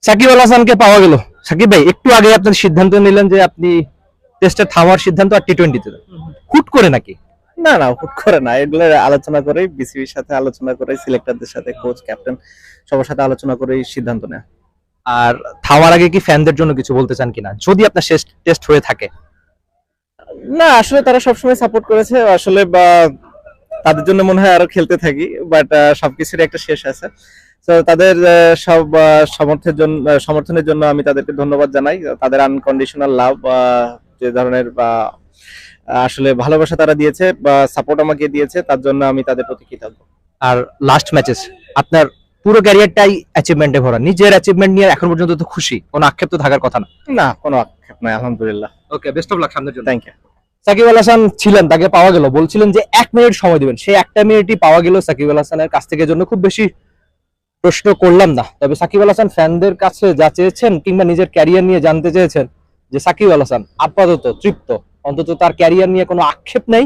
সাকিব আল হাসানকে পাওয়া গেল। সাকিব ভাই, একটু আগে আপনার সিদ্ধান্ত নিলেন যে আপনি টেস্টে থামার সিদ্ধান্ত আর টি-20-তে হুট করে নাকি? না না, হুট করে না, এগুলো আলোচনা করে, বিসিবির সাথে আলোচনা করে, সিলেক্টরদের সাথে, কোচ, ক্যাপ্টেন সবার সাথে আলোচনা করে সিদ্ধান্ত নেয়। আর থামার আগে কি ফ্যানদের জন্য কিছু বলতে চান কিনা, যদি আপনার শেষ টেস্ট হয়ে থাকে? না, আসলে তারা সবসময় সাপোর্ট করেছে, আসলে বা তাদের জন্য মনে হয় আরো খেলতে থাকি, বাট সবকিছুর একটা শেষ আছে। তো তাদের সব সমর্থনের জন্য আমি তাদেরকে ধন্যবাদ জানাই। তাদের আনকন্ডিশনাল লাভ, যে ধরনের বা আসলে ভালোবাসা তারা দিয়েছে বা সাপোর্ট আমাকে দিয়েছে, তার জন্য আমি তাদের প্রতি কৃতজ্ঞ। আর লাস্ট ম্যাচেস, আপনার পুরো ক্যারিয়ারটাই অ্যাচিভমেন্টে ভরা, নিজের অ্যাচিভমেন্ট নিয়ে এখন পর্যন্ত তো খুশি, কোনো আক্ষেপ তো থাকার কথা না? না, কোনো আক্ষেপ নাই, আলহামদুলিল্লাহ। ওকে, বেস্ট অফ লাক সামনের জন্য। Thank you. সাকিব আল হাসান ছিলেন, তাকে পাওয়া গেল, বলছিলেন যে 1 মিনিট সময় দিবেন, সেই 1টা মিনিটই পাওয়া গেল সাকিব আল হাসানের কাছ থেকে। জন্য খুব বেশি প্রশ্ন করলাম না, তবে সাকিব আল হাসান ফ্যানদের কাছে যা চেয়েছেন কিংবা নিজের ক্যারিয়ার নিয়ে জানতে চেয়েছেন, যে সাকিব আল হাসান আপাতত তৃপ্ত, অন্তত তার ক্যারিয়ার নিয়ে কোনো আক্ষেপ নেই,